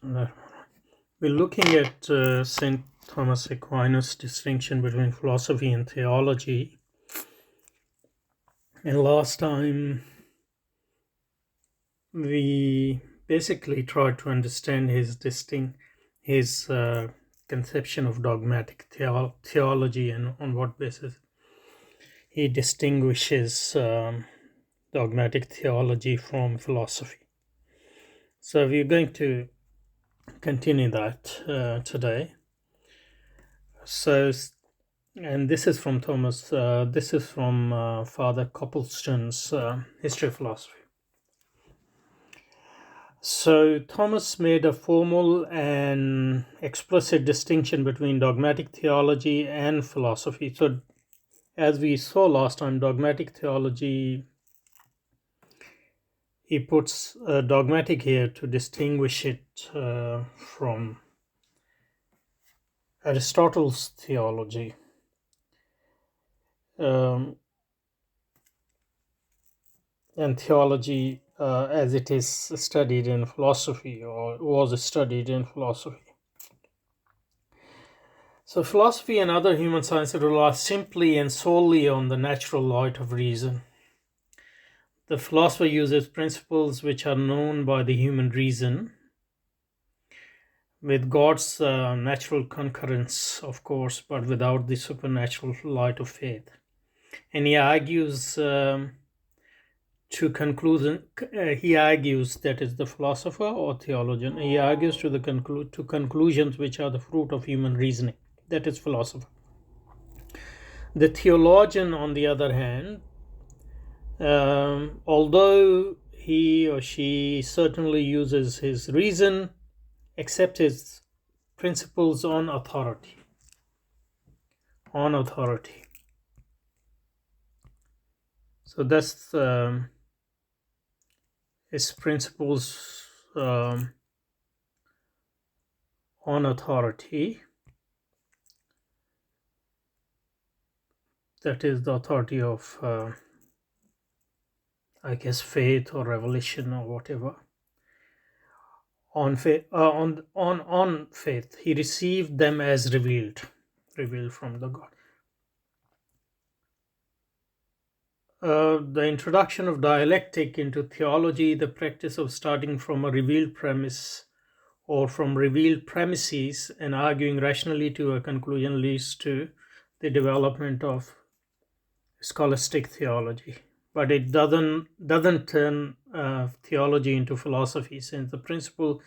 We're looking at St. Thomas Aquinas' distinction between philosophy and theology. And last time we basically tried to understand his conception of dogmatic theology and on what basis he distinguishes dogmatic theology from philosophy. So we're going to continue that today. And this is from Father Copleston's History of Philosophy. So Thomas made a formal and explicit distinction between dogmatic theology and philosophy. So as we saw last time, dogmatic theology, he puts dogmatic here to distinguish it from Aristotle's theology. And theology as it is studied in philosophy, or was studied in philosophy. So philosophy and other human sciences rely simply and solely on the natural light of reason. The philosopher uses principles which are known by the human reason, with God's natural concurrence, of course, but without the supernatural light of faith. And he argues he argues, that is the philosopher or theologian, he argues to conclusions which are the fruit of human reasoning, that is philosopher. The theologian, on the other hand, although he or she certainly uses his reason, accepts his principles on authority. So that's his principles on authority. That is the authority of, faith or revelation or whatever. On faith, on faith, he received them as revealed from the God. The introduction of dialectic into theology, the practice of starting from a revealed premise or from revealed premises and arguing rationally to a conclusion, leads to the development of scholastic theology. But it doesn't turn theology into philosophy, since the principle,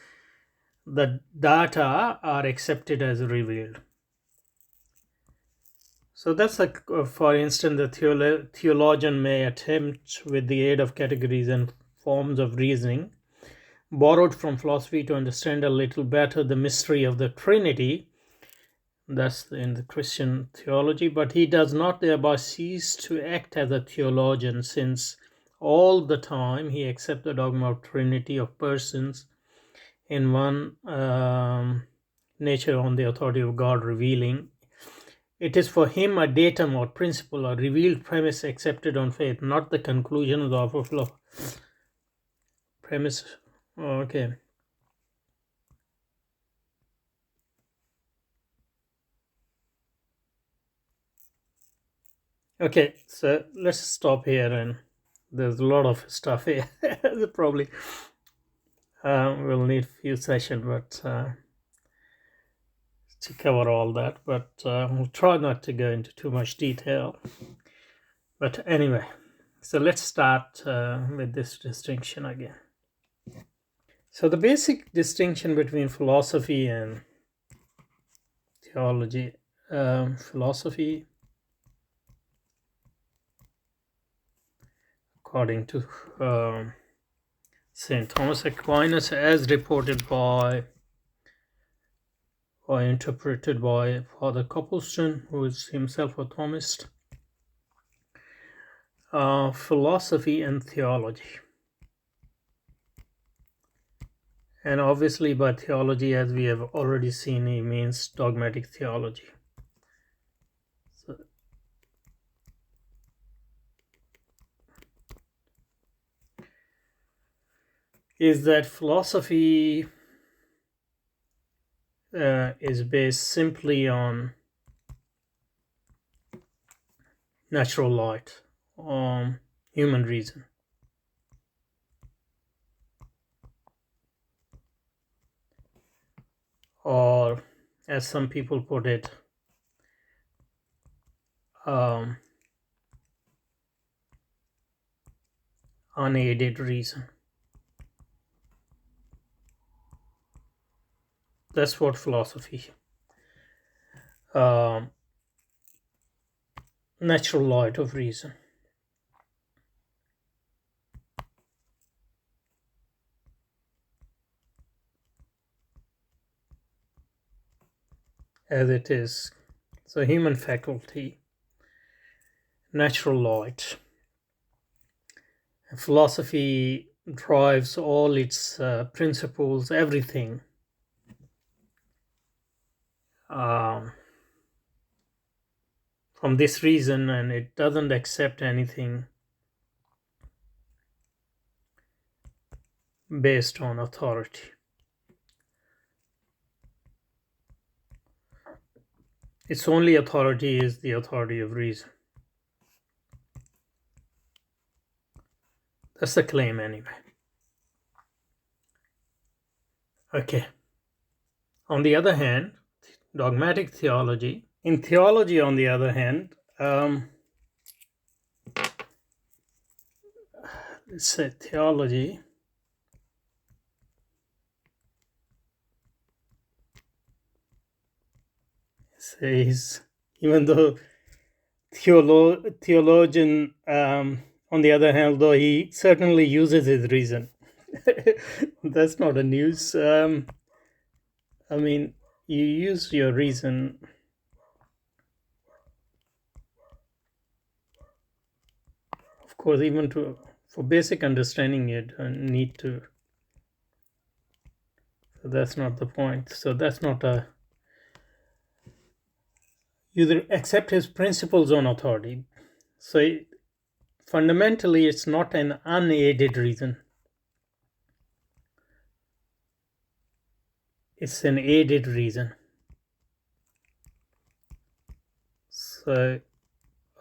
the data are accepted as revealed. So that's like, for instance, the theologian may attempt, with the aid of categories and forms of reasoning borrowed from philosophy, to understand a little better the mystery of the Trinity. That's in the Christian theology, but he does not thereby cease to act as a theologian, since all the time he accepts the dogma of Trinity of persons in one nature on the authority of God revealing. It is for him a datum or principle, a revealed premise accepted on faith, not the conclusion of the offer premise. Okay. Okay, so let's stop here, and there's a lot of stuff here. Probably we'll need a few sessions, but to cover all that. But we'll try not to go into too much detail. But anyway, so let's start with this distinction again. So the basic distinction between philosophy and theology. Philosophy, according to St. Thomas Aquinas, as reported by or interpreted by Father Copleston, who is himself a Thomist, philosophy and theology. And obviously by theology, as we have already seen, he means dogmatic theology. So, is that philosophy is based simply on natural light, human reason. Or, as some people put it, unaided reason. That's what philosophy, natural light of reason. As it is. So human faculty, natural light. Philosophy drives all its principles, everything, from this reason, and it doesn't accept anything based on authority. Its only authority is the authority of reason. That's the claim anyway. Okay. On the other hand, dogmatic theology. In theology, on the other hand, let's say theology says, even though theologian, on the other hand, though he certainly uses his reason. That's not a news. I mean, you use your reason. Of course, even for basic understanding, you don't need to. So that's not the point. So that's not a. You accept his principles on authority. So fundamentally, it's not an unaided reason. It's an aided reason. So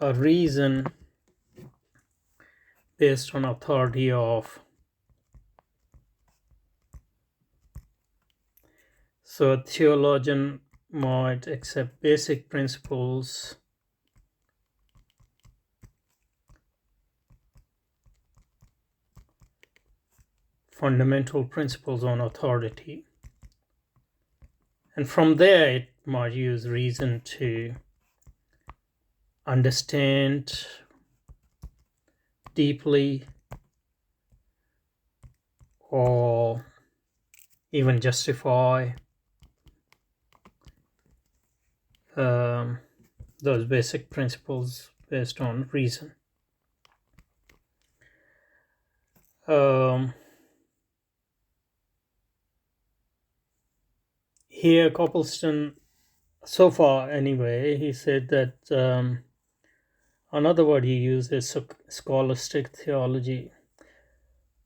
a reason based on authority of. So a theologian might accept basic principles fundamental principles on authority, and from there it might use reason to understand deeply or even justify those basic principles based on reason. Here Copleston, so far anyway, he said that another word he used is scholastic theology.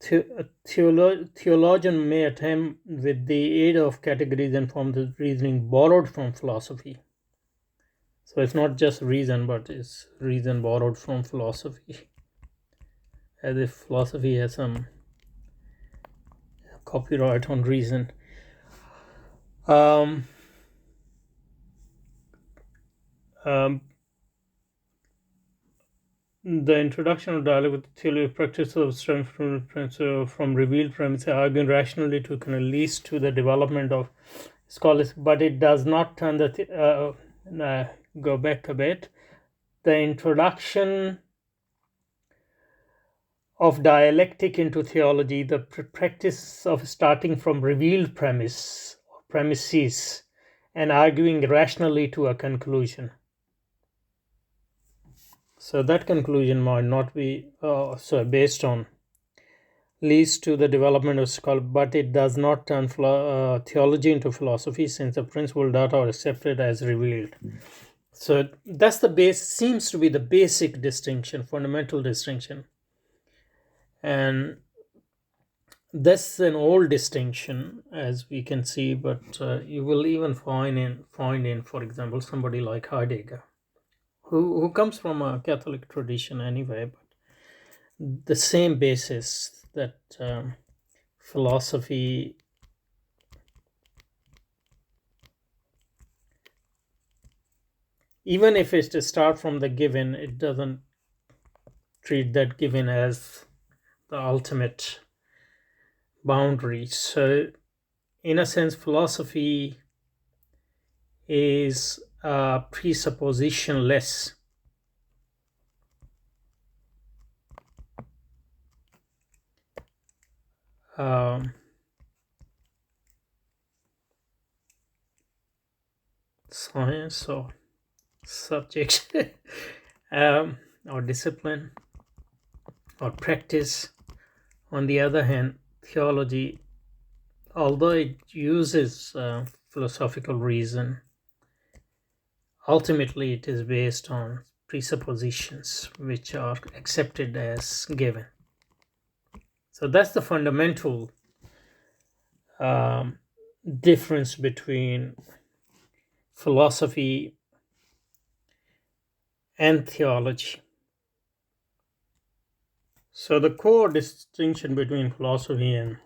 Theologian may attempt, with the aid of categories and forms of reasoning borrowed from philosophy. So it's not just reason, but it's reason borrowed from philosophy. As if philosophy has some copyright on reason. The introduction of dialogue with the theory of practice of strength from revealed premises, arguing rationally to leads to the development of scholars, but it does not turn the go back a bit. The introduction of dialectic into theology, the practice of starting from revealed premises and arguing rationally to a conclusion. So that conclusion might not be based on leads to the development of scholarship, but it does not turn theology into philosophy, since the principal data are accepted as revealed. So that's the base, seems to be the basic distinction, fundamental distinction. And That's an old distinction, as we can see, but you will even find in, for example, somebody like Heidegger, who comes from a Catholic tradition anyway, but the same basis that philosophy, even if it's to start from the given, it doesn't treat that given as the ultimate boundary. So, in a sense, philosophy is presuppositionless. Um, Science or subject, or discipline or practice. On the other hand, theology, although it uses philosophical reason, ultimately it is based on presuppositions which are accepted as given. So that's the fundamental difference between philosophy and theology. So the core distinction between philosophy and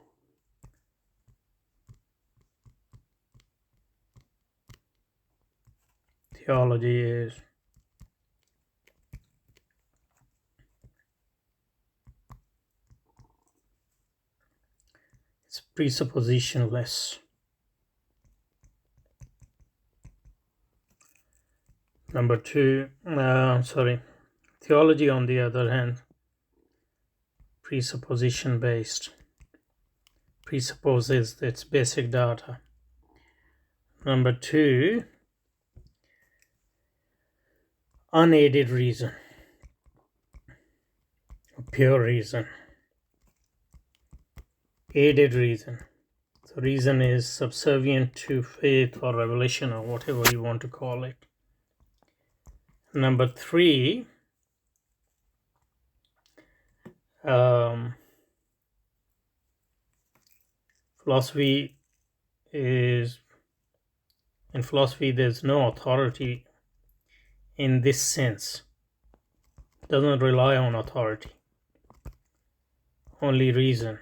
theology is it's presuppositionless. Number two, theology, on the other hand, presupposition based, presupposes its basic data. Number two, unaided reason, pure reason, aided reason. So reason is subservient to faith or revelation or whatever you want to call it. Number three, philosophy is, in philosophy there's no authority in this sense. It doesn't rely on authority, only reason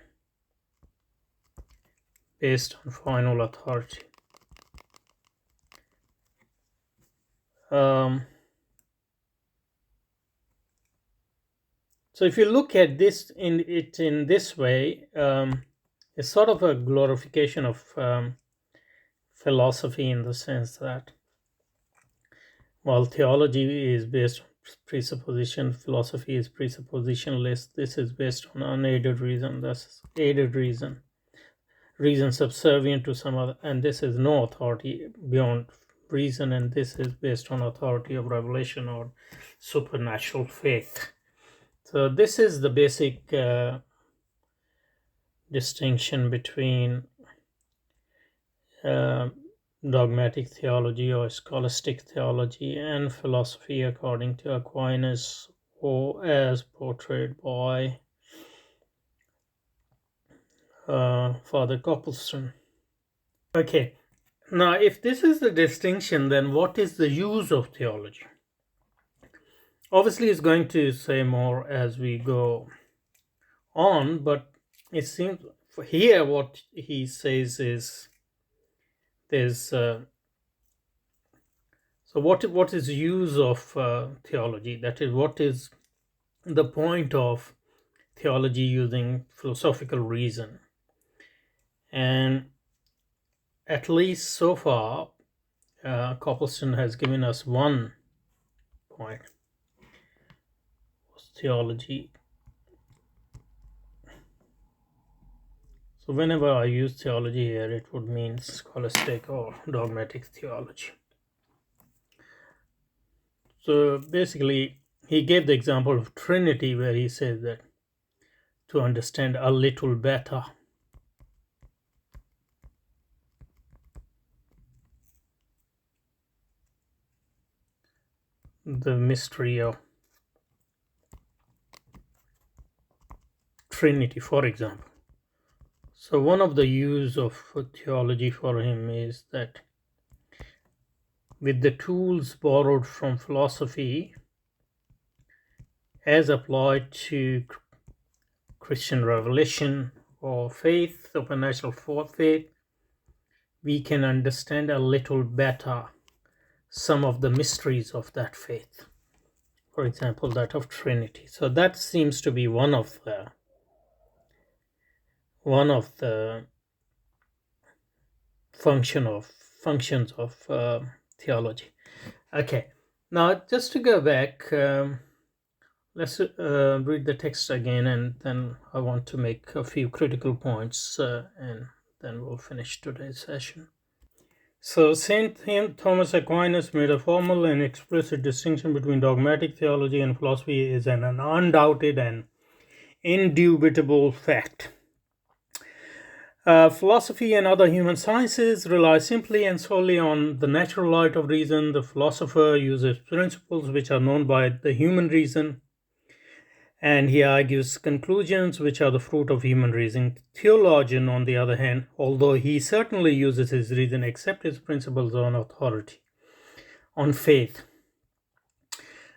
based on final authority. So if you look at this in this way, it's sort of a glorification of philosophy, in the sense that while theology is based on presupposition, philosophy is presuppositionless. This is based on unaided reason. That's aided reason, reason subservient to some other, and this is no authority beyond reason, and this is based on authority of revelation or supernatural faith. So this is the basic distinction between dogmatic theology or scholastic theology and philosophy, according to Aquinas, or as portrayed by Father Copleston. Okay, now if this is the distinction, then what is the use of theology? Obviously, it's going to say more as we go on, but it seems here what he says is there's so what is use of theology? That is, what is the point of theology using philosophical reason? And at least so far, Copleston has given us one point. Theology. So whenever I use theology here, it would mean scholastic or dogmatic theology. So basically, he gave the example of Trinity, where he says that to understand a little better the mystery of Trinity, for example, So one of the use of theology for him is that with the tools borrowed from philosophy as applied to Christian revelation or faith, supernatural faith, we can understand a little better some of the mysteries of that faith. For example, that of Trinity. So that seems to be one of the functions of theology. Okay, now just to go back, let's read the text again, and then I want to make a few critical points, and then we'll finish today's session. So Saint Thomas Aquinas made a formal and explicit distinction between dogmatic theology and philosophy is an undoubted and indubitable fact. Philosophy and other human sciences rely simply and solely on the natural light of reason. The philosopher uses principles which are known by the human reason, and he argues conclusions which are the fruit of human reason. Theologian, on the other hand, although he certainly uses his reason, accepts his principles on authority, on faith.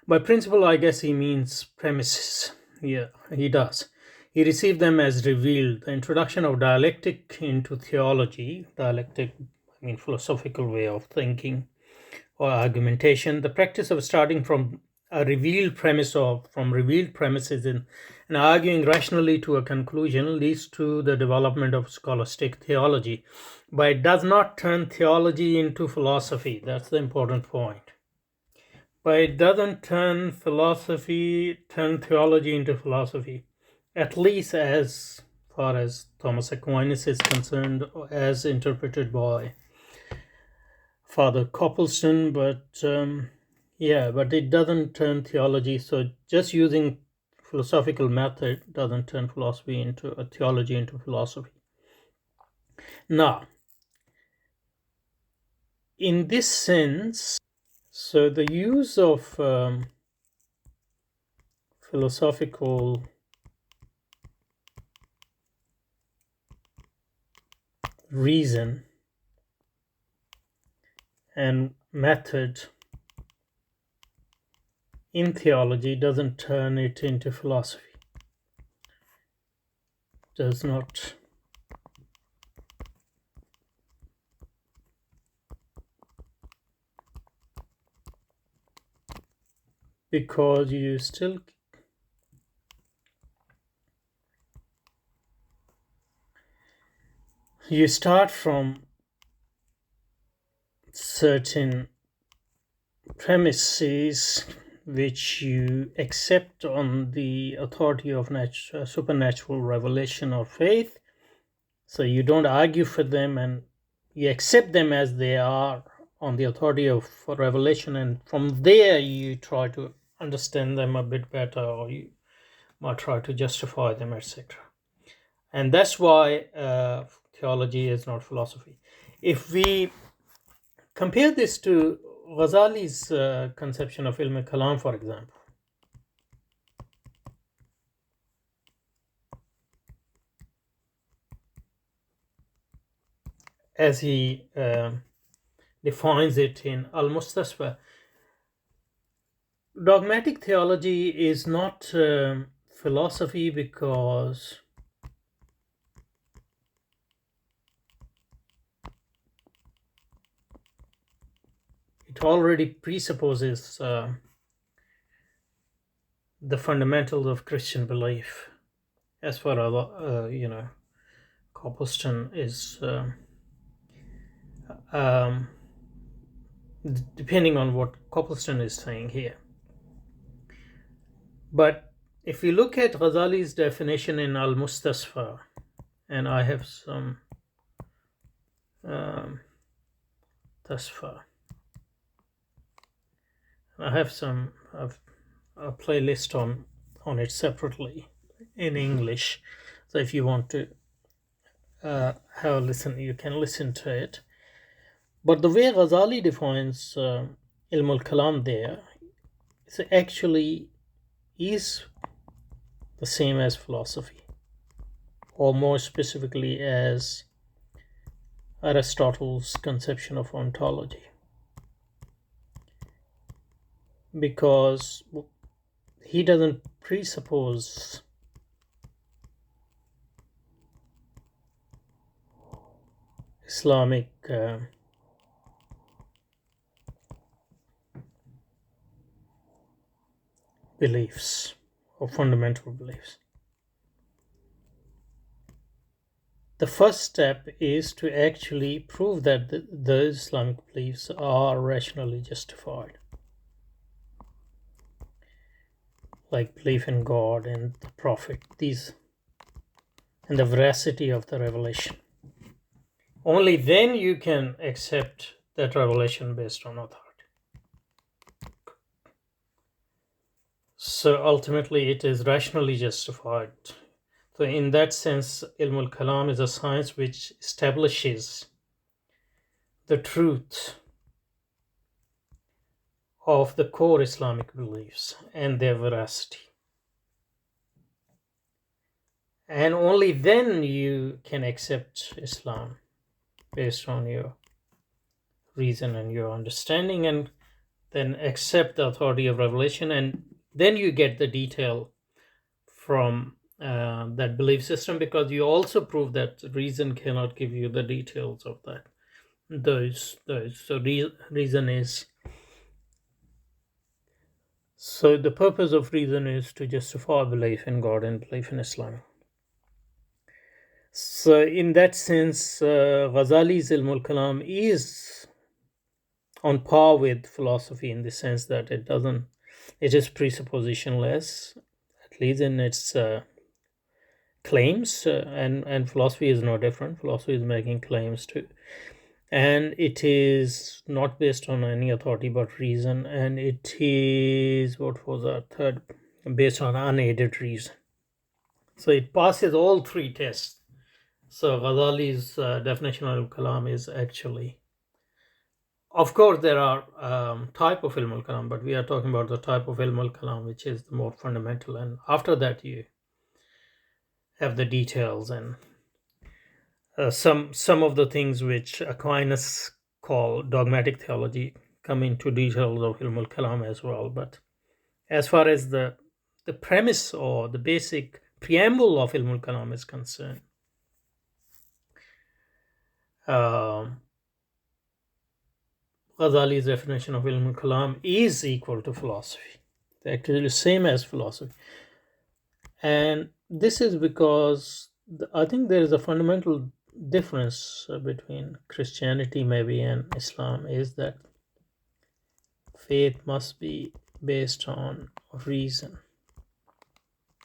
By principle, I guess he means premises. Yeah, he does. He received them as revealed. The introduction of dialectic into theology, dialectic, I mean philosophical way of thinking or argumentation, the practice of starting from a revealed premise or from revealed premises and arguing rationally to a conclusion leads to the development of scholastic theology. But it does not turn theology into philosophy. That's the important point. But it doesn't turn theology into philosophy, at least as far as Thomas Aquinas is concerned, as interpreted by Father Copleston. But but it doesn't turn theology. So just using philosophical method doesn't turn theology into philosophy. Now, in this sense, so the use of philosophical reason and method in theology doesn't turn it into philosophy. Does not. Because you start from certain premises which you accept on the authority of supernatural revelation or faith. So you don't argue for them, and you accept them as they are on the authority of revelation, and from there you try to understand them a bit better, or you might try to justify them, etc. And that's why theology is not philosophy. If we compare this to Ghazali's conception of ilm kalam, for example, as he defines it in Al-Mustasfa, dogmatic theology is not philosophy because it already presupposes the fundamentals of Christian belief, as far as Copleston is depending on what Copleston is saying here. But if we look at Ghazali's definition in Al-Mustasfa, and I have some tasfa, I have a playlist on it separately in English. So if you want to have a listen, you can listen to it. But the way Ghazali defines ilm al-kalam there is actually is the same as philosophy, or more specifically as Aristotle's conception of ontology, because he doesn't presuppose Islamic beliefs or fundamental beliefs. The first step is to actually prove that the Islamic beliefs are rationally justified, like belief in God and the Prophet, these, and the veracity of the revelation. Only then you can accept that revelation based on authority. So ultimately it is rationally justified. So in that sense, Ilm al-Kalam is a science which establishes the truth of the core Islamic beliefs and their veracity. And only then you can accept Islam based on your reason and your understanding, and then accept the authority of revelation, and then you get the detail from that belief system, because you also prove that reason cannot give you the details of that. So reason is, so the purpose of reason is to justify belief in God and belief in Islam. So in that sense, Ghazali's Ilm al-Kalam is on par with philosophy in the sense that it is presuppositionless, at least in its claims, and philosophy is no different. Philosophy is making claims too, and it is not based on any authority but reason, and it is, what was our third, based on unaided reason. So it passes all three tests. So Ghazali's definition of Kalam is actually, of course there are type of Ilm al-Kalam, but we are talking about the type of Ilm al-Kalam which is the more fundamental, and after that you have the details and some of the things which Aquinas call dogmatic theology come into details of Ilm al-Kalam as well. But as far as the premise or the basic preamble of Ilm al-Kalam is concerned, Ghazali's definition of Ilm al-Kalam is equal to philosophy. They're actually the same as philosophy. And this is because I think there is a fundamental difference between Christianity maybe and Islam, is that faith must be based on reason.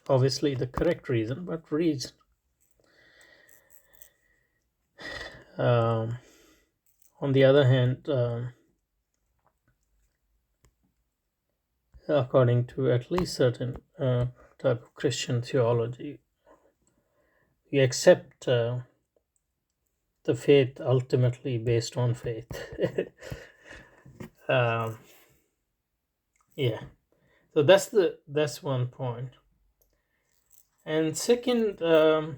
Obviously the correct reason, but reason. On the other hand, according to at least certain type of Christian theology, we accept the faith ultimately based on faith. Yeah, so that's one point. And second, okay,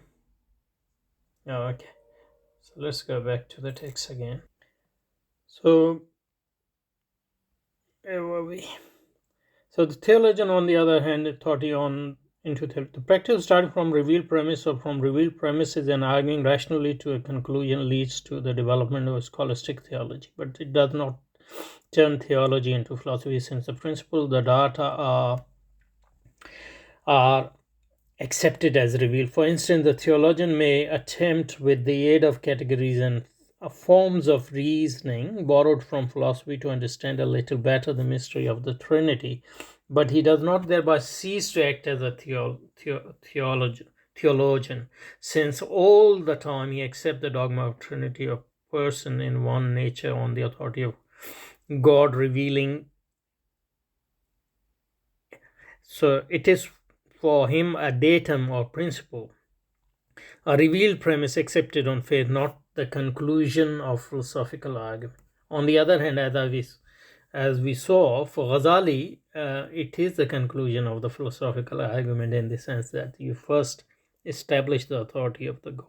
so let's go back to the text again. So where were we? So the theologian, on the other hand, thought on into the practice starting from revealed premise, or from revealed premises and arguing rationally to a conclusion leads to the development of scholastic theology. But it does not turn theology into philosophy, since the principle, the data are accepted as revealed. For instance, the theologian may attempt, with the aid of categories and forms of reasoning borrowed from philosophy, to understand a little better the mystery of the Trinity, but he does not thereby cease to act as a theologian, since all the time he accepts the dogma of Trinity of person in one nature on the authority of God revealing. So it is for him a datum or principle, a revealed premise accepted on faith, not the conclusion of philosophical argument. On the other hand, as we saw, for Ghazali, it is the conclusion of the philosophical argument, in the sense that you first establish the authority of the God,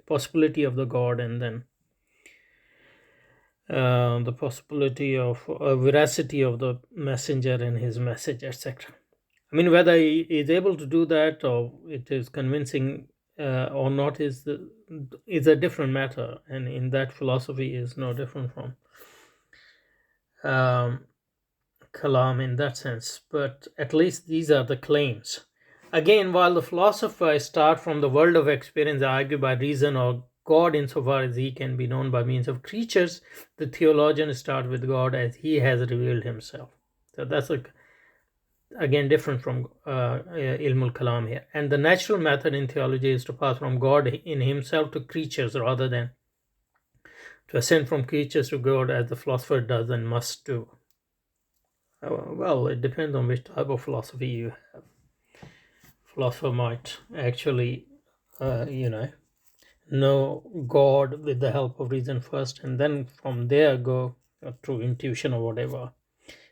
possibility of the God, and then the possibility of veracity of the messenger and his message, etc. I mean, whether he is able to do that or it is convincing or not is a different matter, and in that philosophy is no different from Kalam in that sense. But at least these are the claims. Again, while the philosophers start from the world of experience, argue by reason or God insofar as he can be known by means of creatures, the theologians start with God as he has revealed himself. So that's again different from ilmul kalam here. And the natural method in theology is to pass from God in himself to creatures rather than to ascend from creatures to God as the philosopher does and must do. Well, it depends on which type of philosophy you have. Philosopher might actually know God with the help of reason first, and then from there go through intuition or whatever,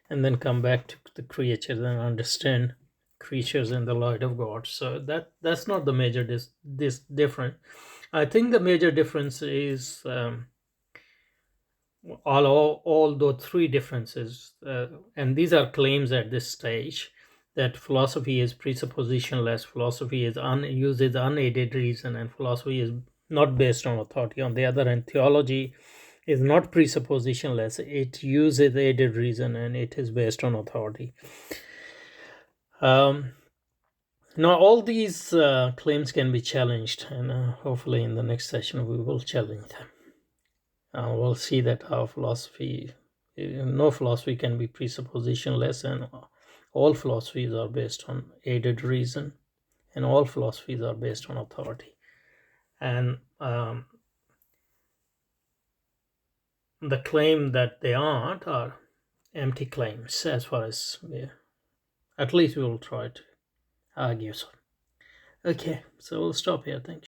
and then come back to the creatures and understand creatures in the light of God. So that's not the major this difference. I think the major difference is all those three differences, and these are claims at this stage, that philosophy is presuppositionless, philosophy uses unaided reason, and philosophy is not based on authority. On the other hand, theology is not presuppositionless, it uses aided reason and it is based on authority. Now all these claims can be challenged, and hopefully in the next session we will challenge them. We'll see that how no philosophy can be presuppositionless, and all philosophies are based on aided reason, and all philosophies are based on authority. And the claim that they aren't are empty claims, as far as at least we will try to argue so. Okay, so we'll stop here. Thank you.